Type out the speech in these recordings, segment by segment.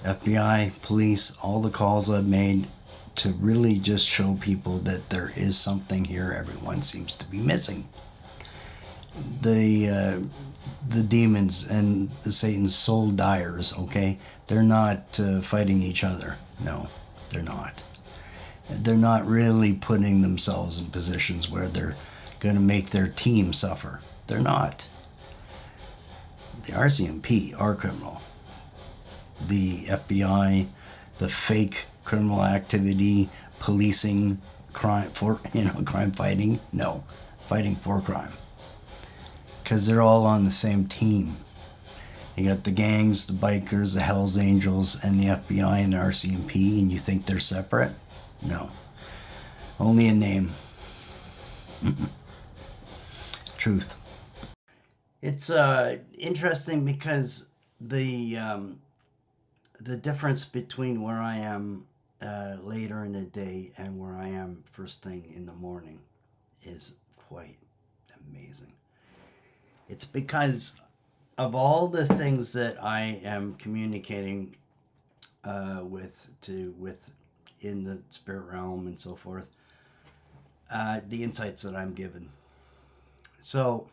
FBI, police, all the calls I've made to really just show people that there is something here everyone seems to be missing. The demons and the Satan's soul dyers, okay, they're not fighting each other. No, they're not. They're not really putting themselves in positions where they're going to make their team suffer. They're not. The RCMP are criminal. The FBI, the fake criminal activity, policing, crime for crime fighting. No, fighting for crime. Because they're all on the same team. You got the gangs, the bikers, the Hells Angels, and the FBI and the RCMP, and you think they're separate? No. Only a name. Truth. It's interesting because the difference between where I am later in the day and where I am first thing in the morning is quite amazing. It's because of all the things that I am communicating with in the spirit realm and so forth, the insights that I'm given. So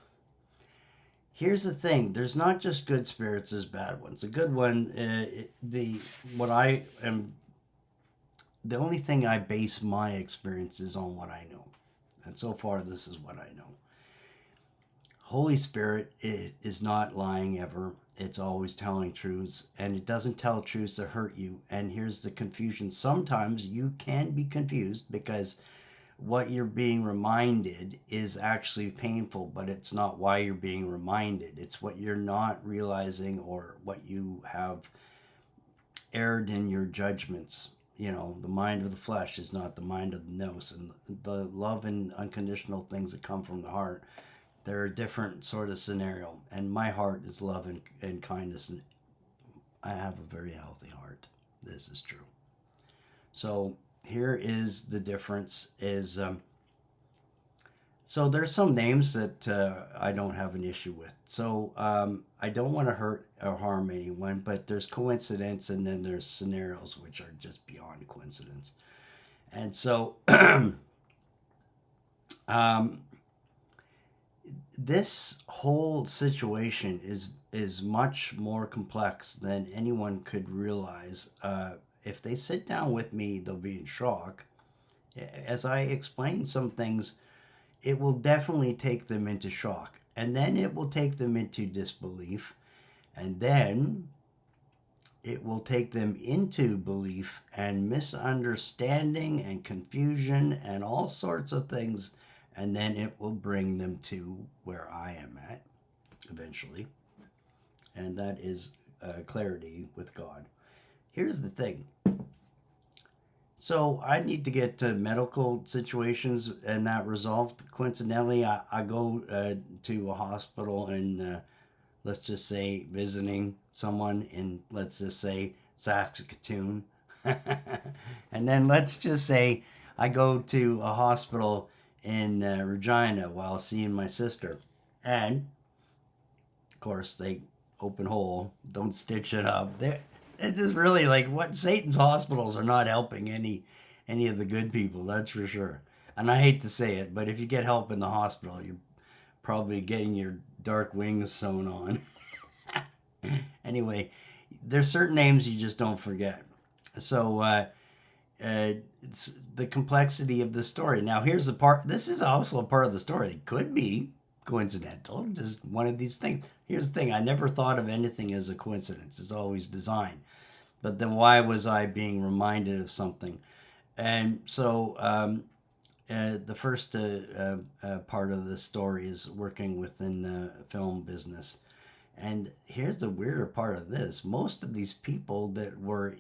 here's the thing: there's not just good spirits, there's bad ones. A good one, the only thing I base my experiences on what I know, and so far this is what I know. Holy Spirit is not lying ever. It's always telling truths, and it doesn't tell truths to hurt you. And here's the confusion. Sometimes you can be confused because what you're being reminded is actually painful, but it's not why you're being reminded. It's what you're not realizing or what you have erred in your judgments. The mind of the flesh is not the mind of the nous, and the love and unconditional things that come from the heart, they're a different sort of scenario. And my heart is love and kindness, and I have a very healthy heart. This is true. So here is the difference is so there's some names that I don't have an issue with. So I don't want to hurt or harm anyone, but there's coincidence and then there's scenarios which are just beyond coincidence. And so this whole situation is much more complex than anyone could realize. If they sit down with me, they'll be in shock. As I explain some things, it will definitely take them into shock. And then it will take them into disbelief. And then it will take them into belief and misunderstanding and confusion and all sorts of things. And then it will bring them to where I am at eventually. And that is clarity with God. Here's the thing. So I need to get to medical situations and that resolved. Coincidentally, I go to a hospital and let's just say visiting someone in, let's just say, Saskatoon. And then let's just say I go to a hospital in Regina while seeing my sister. And, of course, they open hole, don't stitch it up. It's just really like what Satan's hospitals are not helping any of the good people, that's for sure. And I hate to say it, but if you get help in the hospital, you're probably getting your dark wings sewn on. Anyway, there's certain names you just don't forget. So it's the complexity of the story. Now, here's the part. This is also a part of the story. It could be coincidental, just one of these things. Here's the thing. I never thought of anything as a coincidence. It's always design. But then why was I being reminded of something? And so the first part of the story is working within the film business. And here's the weirder part of this. Most of these people that were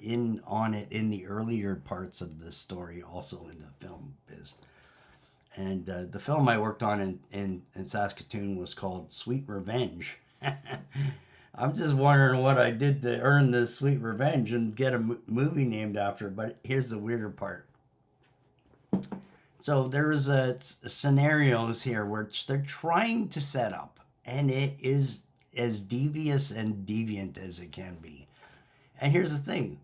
on it in the earlier parts of the story also in the film biz. And the film I worked on in Saskatoon was called Sweet Revenge. I'm just wondering what I did to earn this Sweet Revenge and get a movie named after it. But here's the weirder part. So there's scenarios here which they're trying to set up. And it is as devious and deviant as it can be. And here's the thing: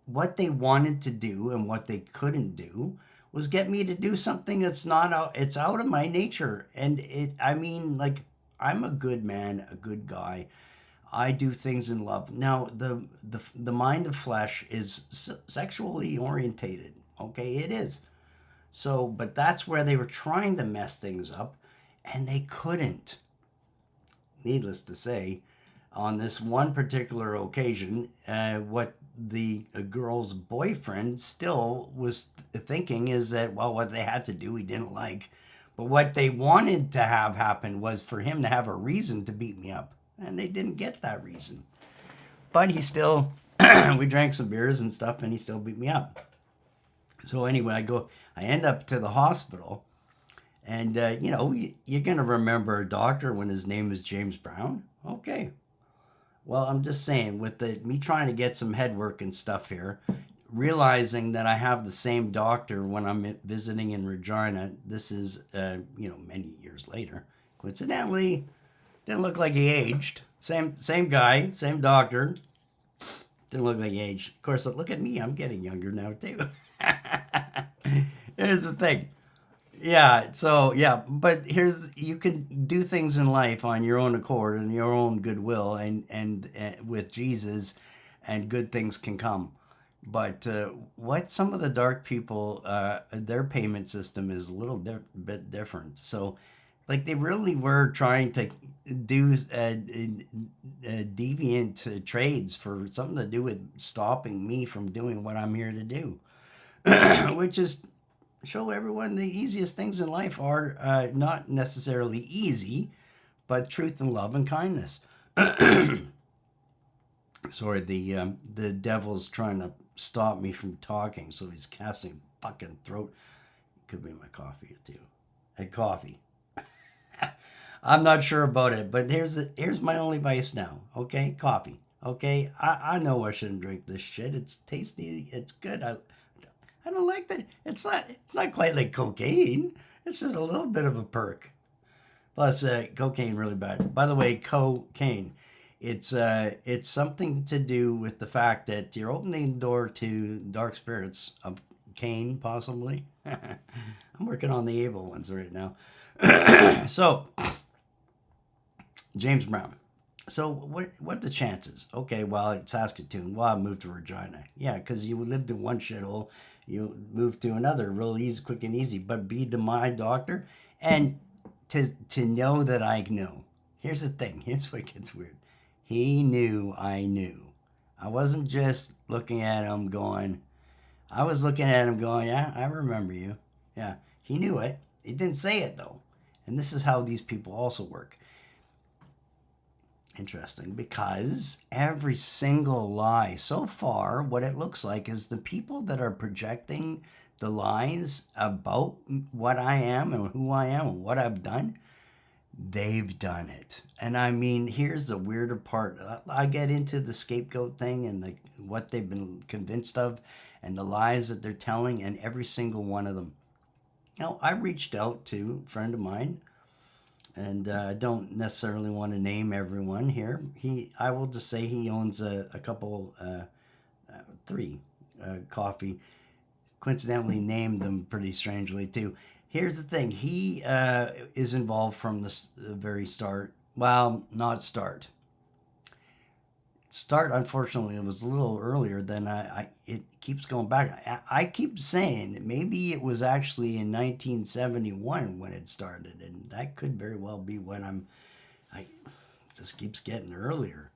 what they wanted to do and what they couldn't do was get me to do something that's not out. It's out of my nature, and it. I mean, like, I'm a good man, a good guy. I do things in love. Now, the mind of flesh is sexually orientated. Okay, it is. So, but that's where they were trying to mess things up, and they couldn't. Needless to say, on this one particular occasion, what the girl's boyfriend still was thinking is that, well, what they had to do he didn't like. But what they wanted to have happen was for him to have a reason to beat me up. And they didn't get that reason. But he still, we drank some beers and stuff, and he still beat me up. So anyway, I end up to the hospital. And, you're going to remember a doctor when his name is James Brown. Okay. Well, I'm just saying, with me trying to get some head work and stuff here, realizing that I have the same doctor when I'm visiting in Regina, this is, many years later. Coincidentally, didn't look like he aged. Same guy, same doctor. Didn't look like he aged. Of course, look at me. I'm getting younger now, too. Here's the thing. Yeah, so, yeah, but you can do things in life on your own accord and your own goodwill and with Jesus, and good things can come. But what some of the dark people, their payment system is a little bit different. So, like, they really were trying to do deviant trades for something to do with stopping me from doing what I'm here to do, which is show everyone the easiest things in life are not necessarily easy, but truth and love and kindness. Sorry, the devil's trying to stop me from talking, so he's casting fucking throat. Could be my coffee too. And coffee. I'm not sure about it, but here's my only vice now. Okay, coffee. Okay, I know I shouldn't drink this shit. It's tasty. It's good. I don't like that. It's not quite like cocaine. It's just a little bit of a perk. Plus, cocaine really bad. By the way, cocaine. It's something to do with the fact that you're opening the door to dark spirits of cane, possibly. I'm working on the evil ones right now. So, James Brown. So what the chances? Okay, well, it's Saskatoon. Well, I moved to Regina. Yeah, because you lived in one shithole. You moved to another real easy, quick and easy. But be to my doctor. And to know that I know. Here's the thing. Here's what gets weird. He knew I knew. I wasn't just looking at him going, I was looking at him going, yeah, I remember you. Yeah, he knew it. He didn't say it, though. And this is how these people also work. Interesting, because every single lie so far, what it looks like is the people that are projecting the lies about what I am and who I am and what I've done, they've done it. And I mean, here's the weirder part. I get into the scapegoat thing and what they've been convinced of and the lies that they're telling, and every single one of them. Now, I reached out to a friend of mine, and I don't necessarily want to name everyone here. I will just say he owns a couple, three coffee. Coincidentally named them pretty strangely too. Here's the thing. He is involved from the very start. Well, not start. Start, unfortunately, it was a little earlier than it keeps going back. I keep saying maybe it was actually in 1971 when it started, and that could very well be when I just keeps getting earlier.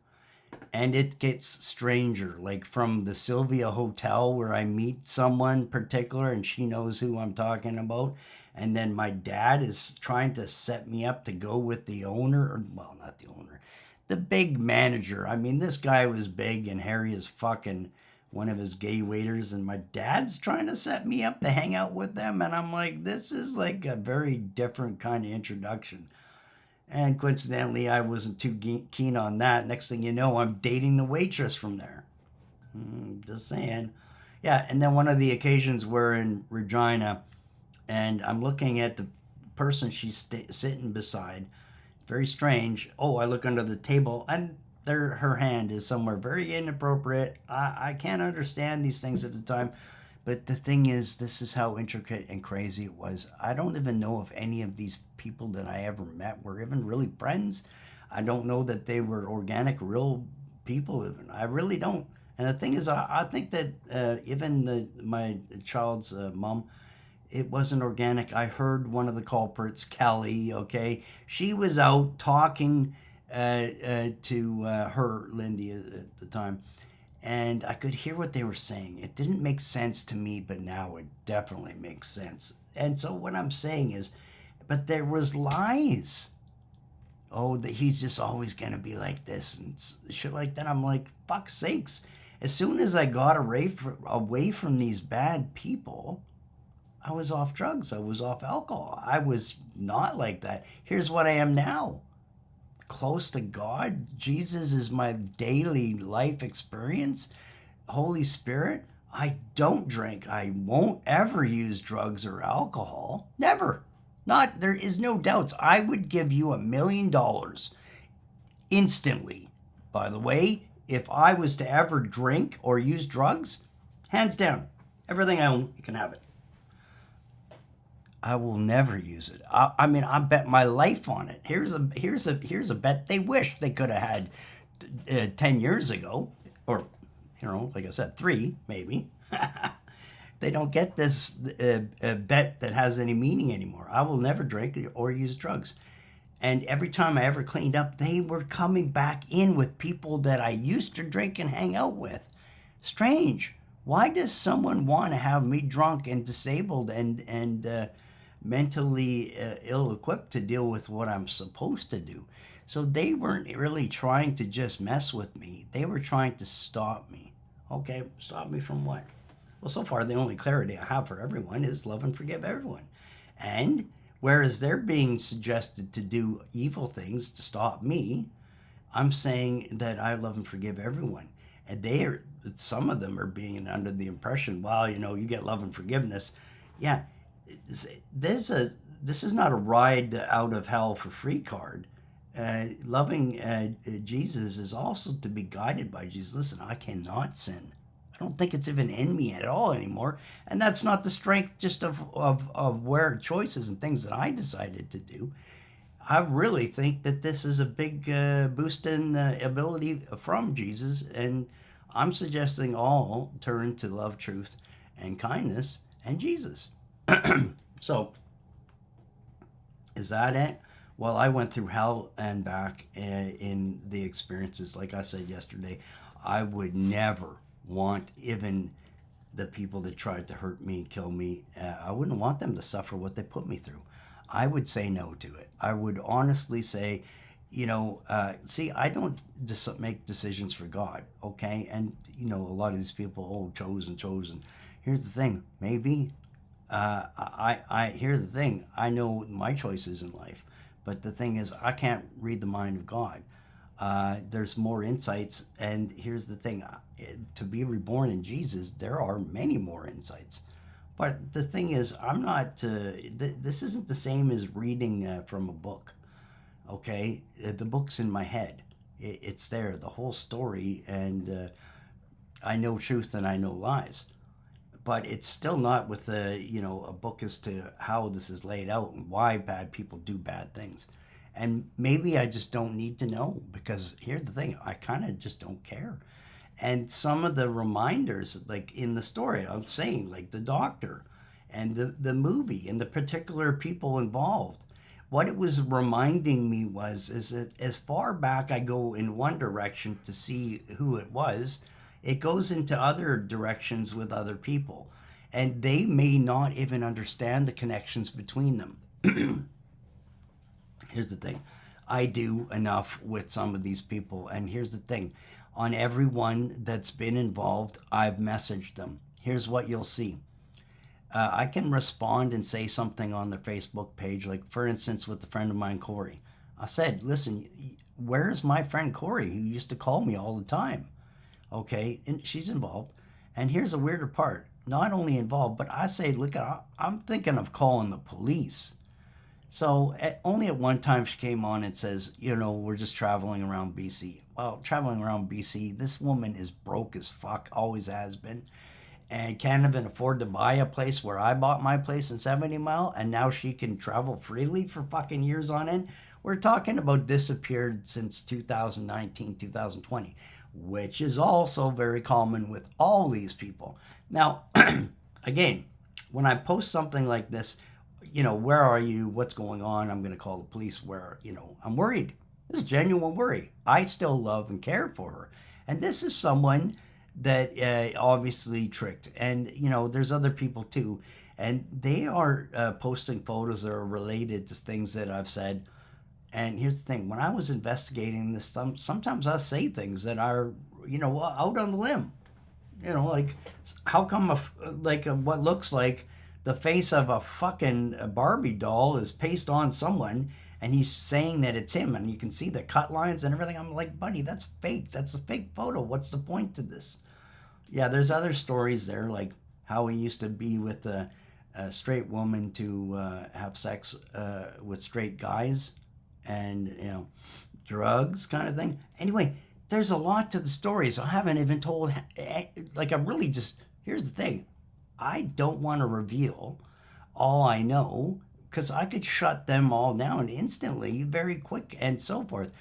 And it gets stranger, like from the Sylvia Hotel where I meet someone particular and she knows who I'm talking about. And then my dad is trying to set me up to go with the owner, or, well, not the owner, the big manager. I mean, this guy was big and hairy as fucking one of his gay waiters, and my dad's trying to set me up to hang out with them. And I'm like, this is like a very different kind of introduction. And coincidentally, I wasn't too keen on that. Next thing you know, I'm dating the waitress from there. Just saying. Yeah, and then one of the occasions we're in Regina, and I'm looking at the person she's sitting beside. Very strange. Oh, I look under the table, and her hand is somewhere very inappropriate. I can't understand these things at the time. But the thing is, this is how intricate and crazy it was. I don't even know if any of these people that I ever met were even really friends. I don't know that they were organic, real people. Even I really don't. And the thing is, I think that even my child's mom, it wasn't organic. I heard one of the culprits, Kelly. Okay, she was out talking to her Lindy at the time, and I could hear what they were saying. It didn't make sense to me, but now it definitely makes sense. And so what I'm saying is, but there was lies. Oh, that he's just always gonna be like this and shit like that. I'm like, fuck sakes. As soon as I got away from these bad people, I was off drugs. I was off alcohol. I was not like that. Here's what I am now. Close to God. Jesus is my daily life experience. Holy Spirit. I don't drink. I won't ever use drugs or alcohol. Never. Not, there is no doubts. I would give you $1 million instantly. By the way, if I was to ever drink or use drugs, hands down, everything I own, you can have it. I will never use it. I mean, I bet my life on it. Here's a bet they wish they could have had 10 years ago, or like I said, 3 maybe. They don't get this bet that has any meaning anymore. I will never drink or use drugs. And every time I ever cleaned up, they were coming back in with people that I used to drink and hang out with. Strange. Why does someone want to have me drunk and disabled and mentally ill-equipped to deal with what I'm supposed to do? So they weren't really trying to just mess with me. They were trying to stop me. Okay, stop me from what? Well, so far the only clarity I have for everyone is love and forgive everyone. And whereas they're being suggested to do evil things to stop me, I'm saying that I love and forgive everyone. And some of them are being under the impression, well, you get love and forgiveness. Yeah, this is not a ride out of hell for free card. Loving Jesus is also to be guided by Jesus. Listen, I cannot sin. I don't think it's even in me at all anymore. And that's not the strength just of where choices and things that I decided to do. I really think that this is a big boost in ability from Jesus, and I'm suggesting all turn to love, truth, and kindness, and Jesus. So, is that it? Well, I went through hell and back in the experiences. Like I said yesterday, I would never want even the people that tried to hurt me and kill me. I wouldn't want them to suffer what they put me through. I would say no to it. I would honestly say, see, I don't make decisions for God, okay? And, a lot of these people, chosen. Here's the thing, maybe, here's the thing, I know my choices in life, but the thing is, I can't read the mind of God. There's more insights, and here's the thing, to be reborn in Jesus, there are many more insights. But the thing is, I'm not, this isn't the same as reading from a book, okay? The book's in my head. It's there, the whole story, and I know truth and I know lies. But it's still not with a book as to how this is laid out and why bad people do bad things. And maybe I just don't need to know, because here's the thing, I kind of just don't care. And some of the reminders, like in the story, I'm saying, like the doctor and the movie and the particular people involved, what it was reminding me is that as far back I go in one direction to see who it was, it goes into other directions with other people. And they may not even understand the connections between them. Here's the thing. I do enough with some of these people. And here's the thing. On everyone that's been involved, I've messaged them. Here's what you'll see. I can respond and say something on their Facebook page, like, for instance, with a friend of mine, Corey. I said, listen, where's my friend Corey, who used to call me all the time? Okay, and she's involved. And here's the weirder part. Not only involved, but I say, look, I'm thinking of calling the police. So only at one time she came on and says, we're just traveling around BC. Well, traveling around BC, this woman is broke as fuck, always has been, and can't even afford to buy a place where I bought my place in 70 Mile, and now she can travel freely for fucking years on end. We're talking about disappeared since 2019, 2020, which is also very common with all these people. Now, again, when I post something like this, where are you? What's going on? I'm going to call the police. I'm worried. This is genuine worry. I still love and care for her. And this is someone that obviously tricked. And, there's other people too. And they are posting photos that are related to things that I've said. And here's the thing. When I was investigating this, sometimes I say things that are, out on the limb. Like, how come what looks like the face of a fucking Barbie doll is pasted on someone, and he's saying that it's him, and you can see the cut lines and everything. I'm like, buddy, that's fake. That's a fake photo. What's the point to this? Yeah, there's other stories there, like how he used to be with a straight woman to have sex with straight guys, and drugs kind of thing. Anyway, there's a lot to the stories. I haven't even told. Like, I'm really just. Here's the thing. I don't want to reveal all I know, because I could shut them all down instantly, very quick, and so forth.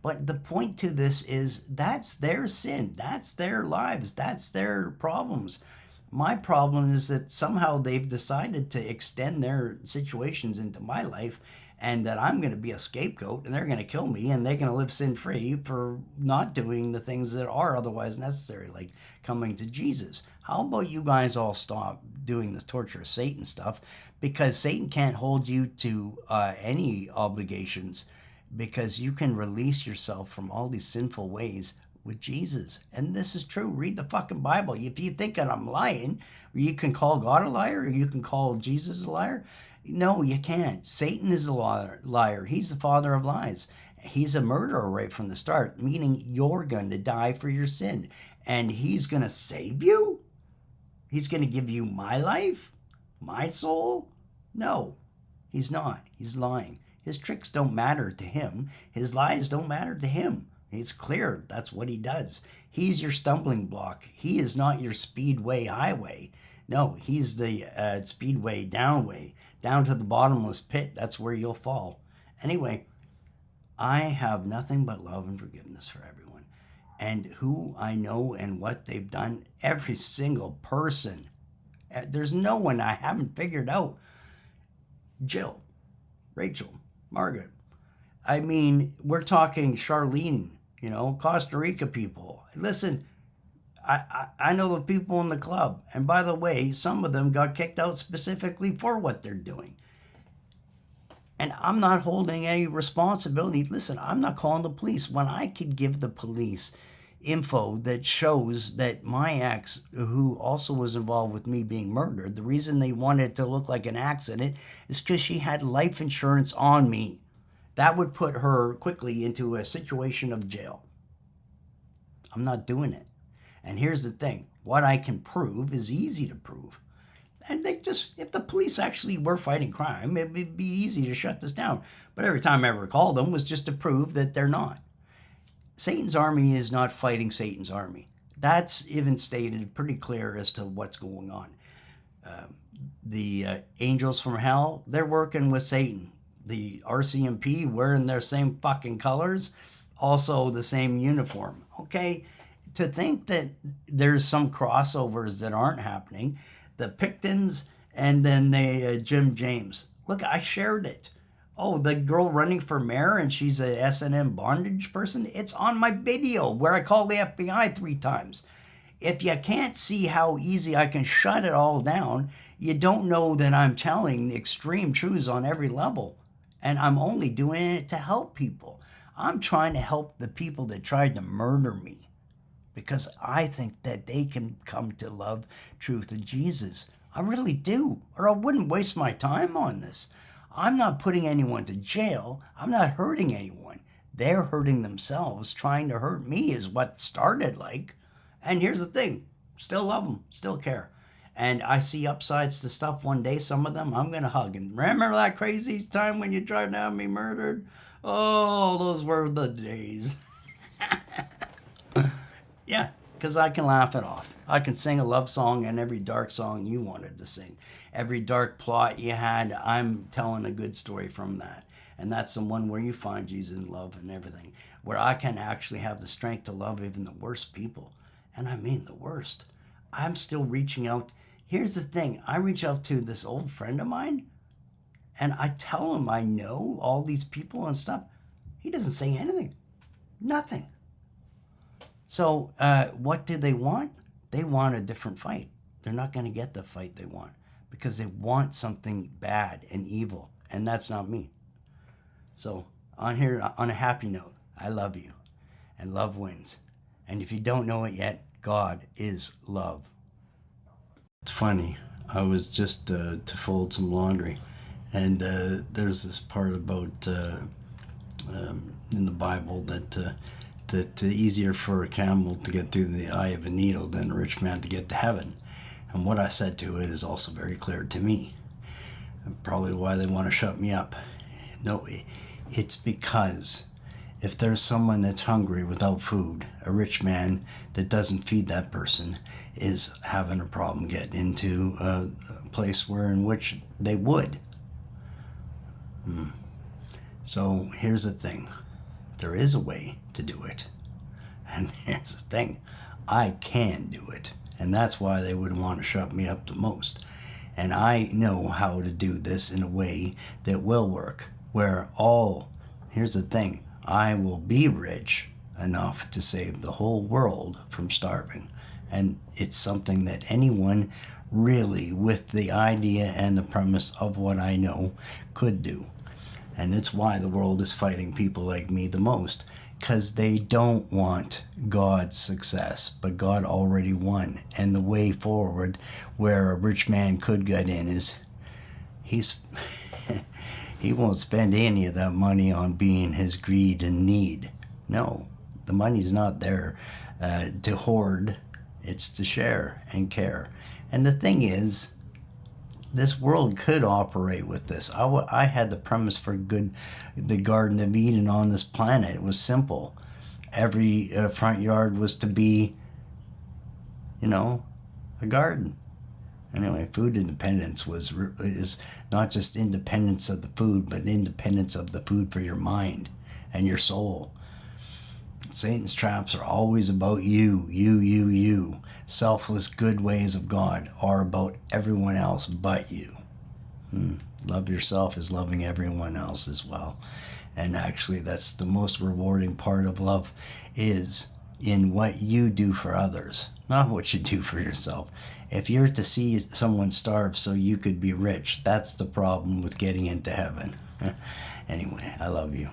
But the point to this is that's their sin. That's their lives. That's their problems. My problem is that somehow they've decided to extend their situations into my life, and that I'm going to be a scapegoat, and they're going to kill me, and they're going to live sin-free for not doing the things that are otherwise necessary, like coming to Jesus. How about you guys all stop doing the torture of Satan stuff? Because Satan can't hold you to any obligations, because you can release yourself from all these sinful ways with Jesus. And this is true. Read the fucking Bible. If you think that I'm lying, you can call God a liar, or you can call Jesus a liar. No, you can't. Satan is a liar. He's the father of lies. He's a murderer right from the start, meaning you're going to die for your sin. And he's going to save you? He's going to give you my life? My soul? No, he's not. He's lying. His tricks don't matter to him. His lies don't matter to him. It's clear that's what he does. He's your stumbling block. He is not your speedway highway. No, he's the speedway downway. Down to the bottomless pit. That's where you'll fall. Anyway, I have nothing but love and forgiveness for everyone. And who I know and what they've done, every single person. There's no one I haven't figured out. Jill, Rachel, Margaret. I mean, we're talking Charlene, Costa Rica people. Listen, I know the people in the club. And by the way, some of them got kicked out specifically for what they're doing. And I'm not holding any responsibility. Listen, I'm not calling the police when I could give the police info that shows that my ex, who also was involved with me being murdered, the reason they wanted it to look like an accident is because she had life insurance on me. That would put her quickly into a situation of jail. I'm not doing it. And here's the thing. What I can prove is easy to prove. And if the police actually were fighting crime, it would be easy to shut this down. But every time I ever called them was just to prove that they're not. Satan's army is not fighting Satan's army. That's even stated pretty clear as to what's going on. The angels from hell, they're working with Satan. The RCMP wearing their same fucking colors, also the same uniform. Okay? To think that there's some crossovers that aren't happening, the Pictons and then the Jim James. Look, I shared it. Oh, the girl running for mayor and she's a S&M bondage person? It's on my video where I called the FBI 3 times. If you can't see how easy I can shut it all down, you don't know that I'm telling extreme truths on every level. And I'm only doing it to help people. I'm trying to help the people that tried to murder me, because I think that they can come to love, truth, and Jesus. I really do, or I wouldn't waste my time on this. I'm not putting anyone to jail. I'm not hurting anyone. They're hurting themselves. Trying to hurt me is what started like. And here's the thing. Still love them. Still care. And I see upsides to stuff one day. Some of them I'm going to hug. And remember that crazy time when you tried to have me murdered? Oh, those were the days. Yeah, because I can laugh it off. I can sing a love song and every dark song you wanted to sing. Every dark plot you had, I'm telling a good story from that. And that's the one where you find Jesus in love and everything. Where I can actually have the strength to love even the worst people. And I mean the worst. I'm still reaching out. Here's the thing. I reach out to this old friend of mine and I tell him I know all these people and stuff. He doesn't say anything. Nothing. So what do they want? They want a different fight. They're not going to get the fight they want because they want something bad and evil. And that's not me. So on a happy note, I love you. And love wins. And if you don't know it yet, God is love. It's funny. I was just to fold some laundry. And there's this part about in the Bible that easier for a camel to get through the eye of a needle than a rich man to get to heaven. And what I said to it is also very clear to me. And probably why they want to shut me up. No, it's because if there's someone that's hungry without food, a rich man that doesn't feed that person is having a problem getting into a place in which they would. So here's the thing. There is a way to do it. And here's the thing. I can do it. And that's why they would want to shut me up the most. And I know how to do this in a way that will work. Here's the thing. I will be rich enough to save the whole world from starving. And it's something that anyone really, with the idea and the premise of what I know, could do. And it's why the world is fighting people like me the most. Because they don't want God's success, but God already won. And the way forward where a rich man could get in is he won't spend any of that money on being his greed and need. No, the money's not there to hoard. It's to share and care. And the thing is, this world could operate with this. I had the premise for the Garden of Eden on this planet. It was simple. Every front yard was to be, a garden. Anyway, food independence is not just independence of the food, but independence of the food for your mind and your soul. Satan's traps are always about you. Selfless, good ways of God are about everyone else but you. Love yourself is loving everyone else as well. And actually, that's the most rewarding part of love, is in what you do for others, not what you do for yourself. If you're to see someone starve so you could be rich, that's the problem with getting into heaven. Anyway, I love you.